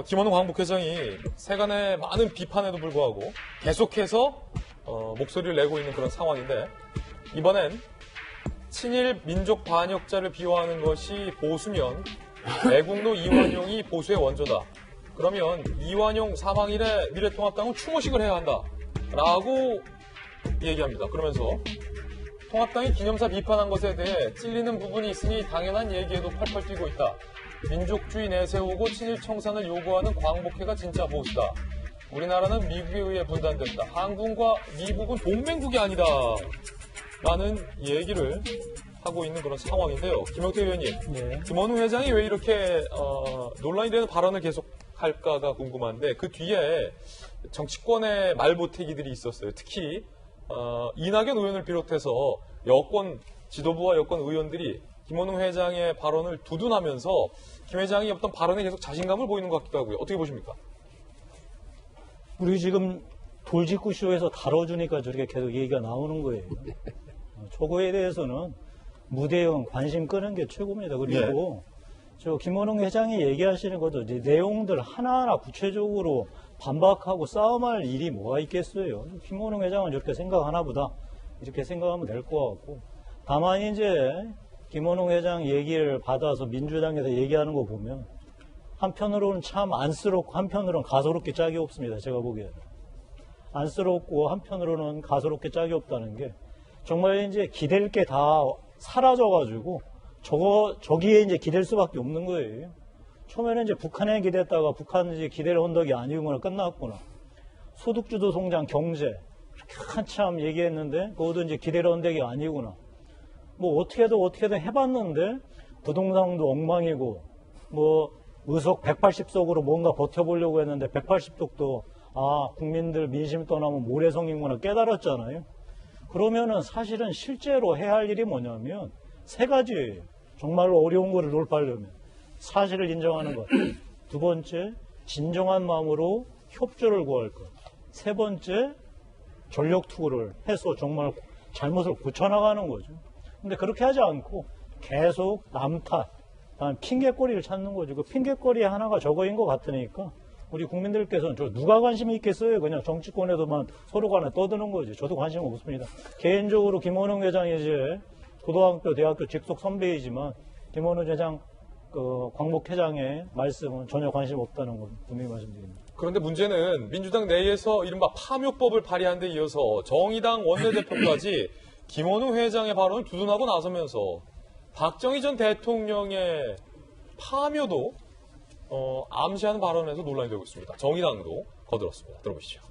김원웅 광복회장이 세간의 많은 비판에도 불구하고 계속해서 목소리를 내고 있는 그런 상황인데, 이번엔 친일 민족 반역자를 비호하는 것이 보수면 애국노 이완용이 보수의 원조다. 그러면 이완용 사망 이래 미래통합당은 추모식을 해야 한다 라고 얘기합니다. 그러면서 통합당이 기념사 비판한 것에 대해 찔리는 부분이 있으니 당연한 얘기에도 팔팔 뛰고 있다. 민족주의 내세우고 친일 청산을 요구하는 광복회가 진짜 보수다. 우리나라는 미국에 의해 분단됐다. 한국과 미국은 동맹국이 아니다. 라는 얘기를 하고 있는 그런 상황인데요. 김영태 의원님, 네. 김원웅 회장이 왜 이렇게 논란이 되는 발언을 계속할까가 궁금한데, 그 뒤에 정치권의 말보태기들이 있었어요. 특히 이낙연 의원을 비롯해서 여권 지도부와 여권 의원들이 김원웅 회장의 발언을 두둔하면서 김 회장이 어떤 발언에 계속 자신감을 보이는 것 같기도 하고요. 어떻게 보십니까? 우리 지금 돌직구쇼에서 다뤄주니까 저렇게 계속 얘기가 나오는 거예요. 저거에 대해서는 무대응 관심 끄는 게 최고입니다. 그리고 저 김원웅 회장이 얘기하시는 것도 이제 내용들 하나하나 구체적으로 반박하고 싸움할 일이 뭐가 있겠어요. 김원웅 회장은 저렇게 생각하나 보다. 이렇게 생각하면 될 것 같고. 다만 이제 김원웅 회장 얘기를 받아서 민주당에서 얘기하는 거 보면 한편으로는 참 안쓰럽고 한편으로는 가소롭게 짝이 없습니다. 제가 보기에는. 안쓰럽고 한편으로는 가소롭게 짝이 없다는 게 정말 이제 기댈 게 다 사라져가지고 저기에 이제 기댈 수밖에 없는 거예요. 처음에는 이제 북한에 기댔다가 북한 이제 기댈 헌덕이 아니구나 끝났구나. 소득주도 성장 경제 이렇게 한참 얘기했는데 그것도 이제 기댈 헌덕이 아니구나. 뭐 어떻게든 해봤는데 부동산도 엉망이고 뭐 의석 180석으로 뭔가 버텨보려고 했는데 180석도 국민들 민심 떠나면 모래성이구나 깨달았잖아요. 그러면은 사실은 실제로 해야 할 일이 뭐냐면 세 가지예요. 정말로 어려운 거를 돌파하려면 사실을 인정하는 것. 두 번째, 진정한 마음으로 협조를 구할 것. 세 번째, 전력 투구를 해서 정말 잘못을 고쳐나가는 거죠. 근데 그렇게 하지 않고 계속 남 탓, 핑계거리를 찾는 거죠. 그 핑계거리 하나가 저거인 것 같으니까 우리 국민들께서는 저 누가 관심이 있겠어요? 그냥 정치권에도만 서로 간에 떠드는 거지. 저도 관심 없습니다. 개인적으로 김원웅 회장이 이제 고등학교, 대학교 직속 선배이지만 김원웅 회장 광복회장의 말씀은 전혀 관심 없다는 걸 분명히 말씀드립니다. 그런데 문제는 민주당 내에서 이른바 파묘법을 발의한 데 이어서 정의당 원내대표까지 김원웅 회장의 발언을 두둔하고 나서면서 박정희 전 대통령의 파묘도 암시하는 발언에서 논란이 되고 있습니다. 정의당도 거들었습니다. 들어보시죠.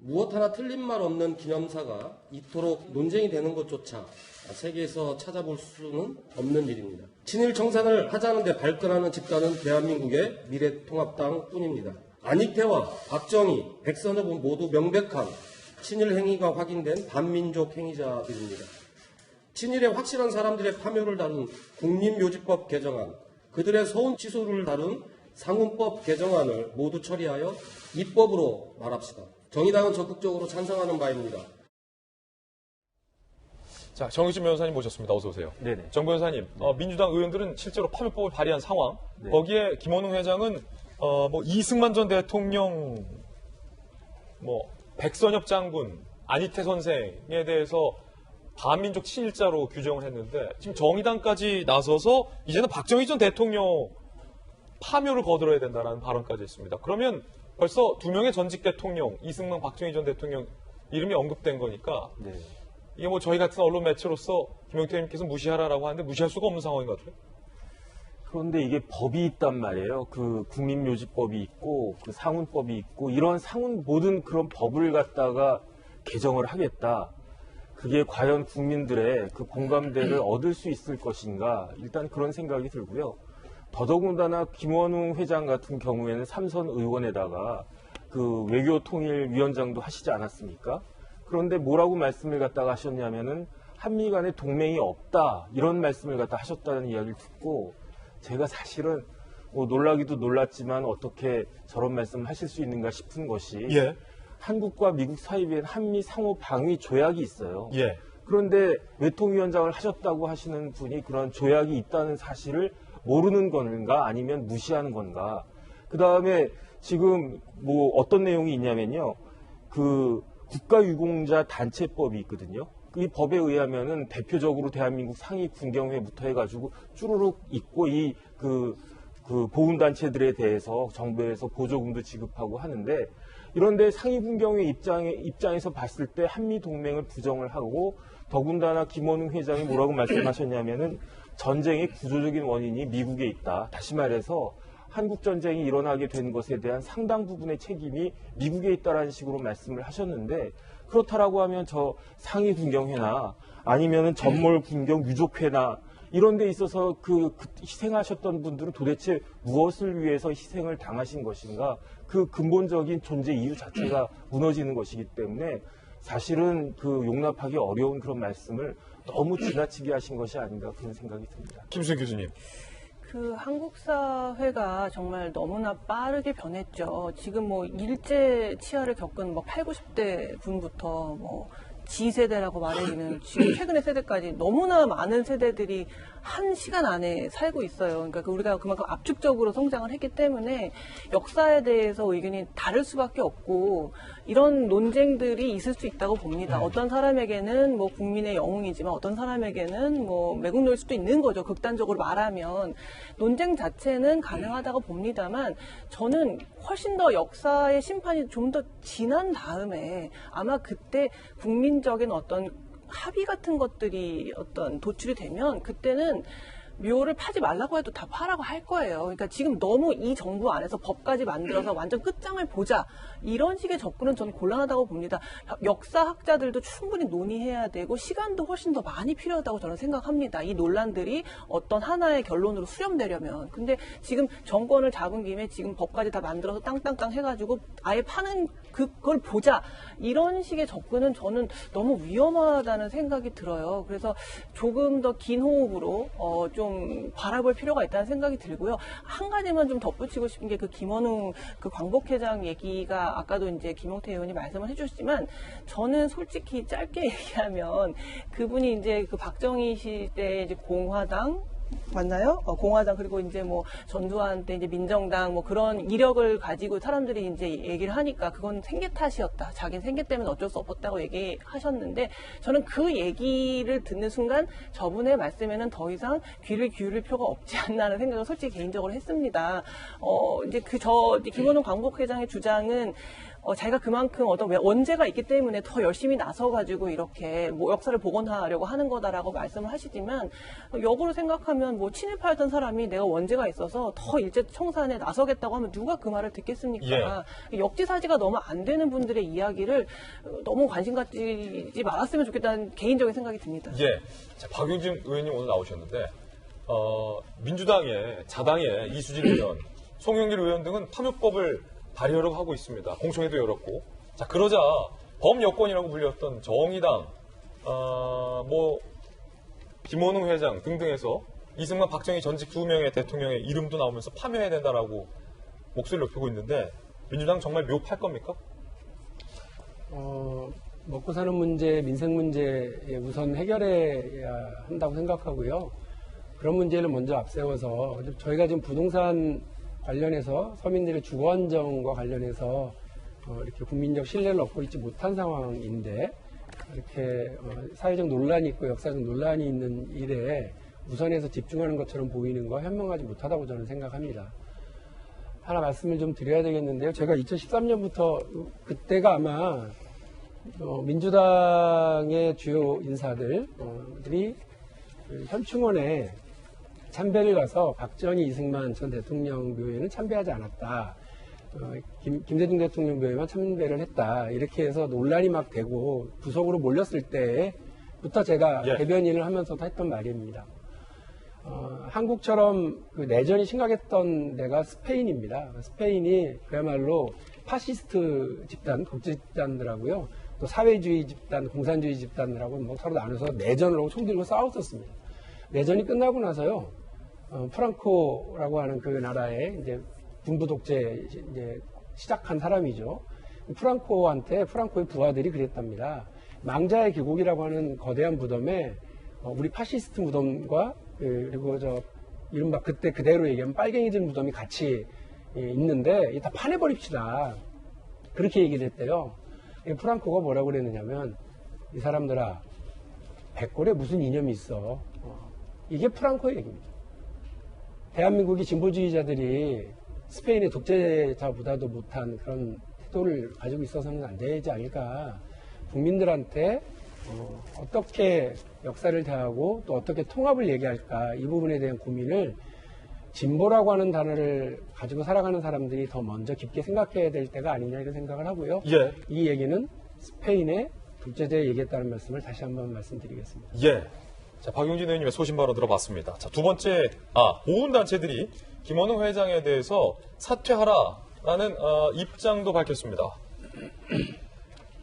무엇 하나 틀린 말 없는 기념사가 이토록 논쟁이 되는 것조차 세계에서 찾아볼 수는 없는 일입니다. 친일 청산을 하자는 데 발끈하는 집단은 대한민국의 미래통합당 뿐입니다. 안익태와 박정희, 백선엽은 모두 명백한 친일 행위가 확인된 반민족 행위자들입니다. 친일에 확실한 사람들의 파묘를 다룬 국민묘지법 개정안, 그들의 서운 치소를 다룬 상훈법 개정안을 모두 처리하여 입법으로 말합시다. 정의당은 적극적으로 찬성하는 바입니다. 자, 정의진 변호사님 모셨습니다. 어서 오세요. 네네. 정 변호사님, 민주당 의원들은 실제로 파묘법을 발의한 상황, 거기에 김원웅 회장은 이승만 전 대통령, 백선엽 장군, 안희태 선생에 대해서 반민족 친일자로 규정을 했는데 지금 정의당까지 나서서 이제는 박정희 전 대통령 파묘를 거들어야 된다는 발언까지 했습니다. 그러면 벌써 두 명의 전직 대통령, 이승만, 박정희 전 대통령 이름이 언급된 거니까 네. 이게 저희 같은 언론 매체로서 김영태 의원님께서 무시하라고 하는데 무시할 수가 없는 상황인 것 같아요. 그런데 이게 법이 있단 말이에요. 그 국민묘지법이 있고 그 상훈법이 있고 이런 모든 그런 법을 갖다가 개정을 하겠다. 그게 과연 국민들의 그 공감대를 얻을 수 있을 것인가. 일단 그런 생각이 들고요. 더더군다나 김원웅 회장 같은 경우에는 삼선 의원에다가 그 외교통일위원장도 하시지 않았습니까? 그런데 뭐라고 말씀을 갖다가 하셨냐면은 한미 간에 동맹이 없다. 이런 말씀을 갖다 하셨다는 이야기를 듣고 제가 사실은 놀라기도 놀랐지만 어떻게 저런 말씀을 하실 수 있는가 싶은 것이 한국과 미국 사이에 한미 상호 방위 조약이 있어요. 그런데 외통위원장을 하셨다고 하시는 분이 그런 조약이 있다는 사실을 모르는 건가 아니면 무시하는 건가. 그 다음에 지금 뭐 어떤 내용이 있냐면요. 그 국가유공자 단체법이 있거든요. 이 법에 의하면은 대표적으로 대한민국 상위 군경회부터 해가지고 쭈루룩 있고 그 보훈단체들에 대해서 정부에서 보조금도 지급하고 하는데 이런데 상위 군경회 입장에서 봤을 때 한미동맹을 부정을 하고 더군다나 김원웅 회장이 뭐라고 말씀하셨냐면은 전쟁의 구조적인 원인이 미국에 있다. 다시 말해서 한국전쟁이 일어나게 된 것에 대한 상당 부분의 책임이 미국에 있다라는 식으로 말씀을 하셨는데 그렇다라고 하면 저 상위 군경회나 아니면은 전몰 군경 유족회나 이런 데 있어서 그 희생하셨던 분들은 도대체 무엇을 위해서 희생을 당하신 것인가 그 근본적인 존재 이유 자체가 무너지는 것이기 때문에 사실은 그 용납하기 어려운 그런 말씀을 너무 지나치게 하신 것이 아닌가 그런 생각이 듭니다. 김수현 교수님. 그 한국 사회가 정말 너무나 빠르게 변했죠. 지금 뭐 일제 치하를 겪은 뭐 8, 90대 분부터 뭐 G세대라고 말해지는 지금 최근의 세대까지 너무나 많은 세대들이 한 시간 안에 살고 있어요. 그러니까 우리가 그만큼 압축적으로 성장을 했기 때문에 역사에 대해서 의견이 다를 수밖에 없고 이런 논쟁들이 있을 수 있다고 봅니다. 어떤 사람에게는 뭐 국민의 영웅이지만 어떤 사람에게는 뭐 매국노일 수도 있는 거죠. 극단적으로 말하면 논쟁 자체는 가능하다고 봅니다만 저는 훨씬 더 역사의 심판이 좀 더 지난 다음에 아마 그때 국민적인 어떤 합의 같은 것들이 어떤 도출이 되면 그때는 묘를 파지 말라고 해도 다 파라고 할 거예요. 그러니까 지금 너무 이 정부 안에서 법까지 만들어서 완전 끝장을 보자 이런 식의 접근은 저는 곤란하다고 봅니다. 역사학자들도 충분히 논의해야 되고 시간도 훨씬 더 많이 필요하다고 저는 생각합니다. 이 논란들이 어떤 하나의 결론으로 수렴되려면. 근데 지금 정권을 잡은 김에 지금 법까지 다 만들어서 땅땅땅 해가지고 아예 파는 그걸 보자 이런 식의 접근은 저는 너무 위험하다는 생각이 들어요. 그래서 조금 더 긴 호흡으로 좀 바라볼 필요가 있다는 생각이 들고요. 한 가지만 좀 덧붙이고 싶은 게 그 김원웅 그 광복회장 얘기가 아까도 이제 김용태 의원이 말씀을 해주셨지만 저는 솔직히 짧게 얘기하면 그분이 이제 그 박정희 시대 이제 공화당 맞나요? 공화당 그리고 이제 뭐 전두환 때 이제 민정당 뭐 그런 이력을 가지고 사람들이 이제 얘기를 하니까 그건 생계 탓이었다. 자기는 생계 때문에 어쩔 수 없었다고 얘기하셨는데 저는 그 얘기를 듣는 순간 저분의 말씀에는 더 이상 귀를 기울일 필요가 없지 않나 하는 생각을 솔직히 개인적으로 했습니다. 이제 김원웅 광복회장의 주장은 자기가 그만큼 어떤 원죄가 있기 때문에 더 열심히 나서가지고 이렇게 뭐 역사를 복원하려고 하는 거다라고 말씀을 하시지만 역으로 생각하면 뭐 친일파였던 사람이 내가 원죄가 있어서 더 일제 청산에 나서겠다고 하면 누가 그 말을 듣겠습니까? 예. 역지사지가 너무 안 되는 분들의 이야기를 너무 관심 갖지 말았으면 좋겠다는 개인적인 생각이 듭니다. 예. 자, 박용진 의원님 오늘 나오셨는데 민주당의 자당의 이수진 의원, 송영길 의원 등은 파묘법을 발의하려고 하고 있습니다. 공청회도 열었고. 자, 그러자 범여권이라고 불렸던 정의당, 김원웅 회장 등등에서 이승만, 박정희 전직 두 명의 대통령의 이름도 나오면서 파묘해야 된다라고 목소리를 높이고 있는데 민주당 정말 묘팔 겁니까? 먹고 사는 문제, 민생 문제에 우선 해결해야 한다고 생각하고요. 그런 문제를 먼저 앞세워서 저희가 지금 부동산 관련해서 서민들의 주거 안정과 관련해서 이렇게 국민적 신뢰를 얻고 있지 못한 상황인데 이렇게 사회적 논란이 있고 역사적 논란이 있는 일에 우선해서 집중하는 것처럼 보이는 거 현명하지 못하다고 저는 생각합니다. 하나 말씀을 좀 드려야 되겠는데요. 제가 2013년부터 그때가 아마 민주당의 주요 인사들이 현충원에 참배를 가서 박정희, 이승만 전 대통령 묘에는 참배하지 않았다. 김대중 대통령 묘에만 참배를 했다. 이렇게 해서 논란이 막 되고 구석으로 몰렸을 때부터 제가 대변인을 하면서도 했던 말입니다. 한국처럼 그 내전이 심각했던 데가 스페인입니다. 스페인이 그야말로 파시스트 집단, 독재 집단들하고요. 또 사회주의 집단, 공산주의 집단들하고 뭐 서로 나눠서 내전을 하고 총 들고 싸웠었습니다. 내전이 끝나고 나서요. 프랑코라고 하는 그 나라의 이제 군부 독재 이제 시작한 사람이죠. 프랑코한테 프랑코의 부하들이 그랬답니다. 망자의 계곡이라고 하는 거대한 무덤에 우리 파시스트 무덤과 그리고 이른바 그때 그대로 얘기하면 빨갱이들 무덤이 같이 있는데 이다 파내버립시다. 그렇게 얘기를 했대요. 프랑코가 뭐라고 그랬느냐면 이 사람들아 백골에 무슨 이념이 있어. 이게 프랑코의 얘기입니다. 대한민국이 진보주의자들이 스페인의 독재자보다도 못한 그런 태도를 가지고 있어서는 안 되지 않을까. 국민들한테 어떻게 역사를 대하고 또 어떻게 통합을 얘기할까 이 부분에 대한 고민을 진보라고 하는 단어를 가지고 살아가는 사람들이 더 먼저 깊게 생각해야 될 때가 아니냐 이런 생각을 하고요. 예. 이 얘기는 스페인의 독재자의 얘기했다는 말씀을 다시 한번 말씀드리겠습니다. 예. 자, 박용진 의원님의 소신 발언 들어봤습니다. 자, 두 번째, 보훈단체들이 김원웅 회장에 대해서 사퇴하라라는 입장도 밝혔습니다.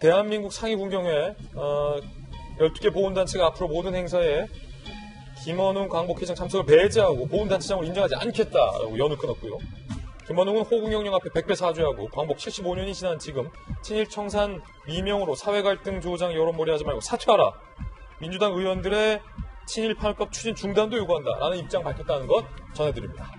대한민국 상위군경회 12개 보훈단체가 앞으로 모든 행사에 김원웅 광복회장 참석을 배제하고 보훈단체장을 인정하지 않겠다라고 연을 끊었고요. 김원웅은 호국영령 앞에 백배 사죄하고 광복 75년이 지난 지금 친일 청산 미명으로 사회갈등 조장 여론몰이하지 말고 사퇴하라. 민주당 의원들의 친일 판법 추진 중단도 요구한다라는 입장 밝혔다는 것 전해드립니다.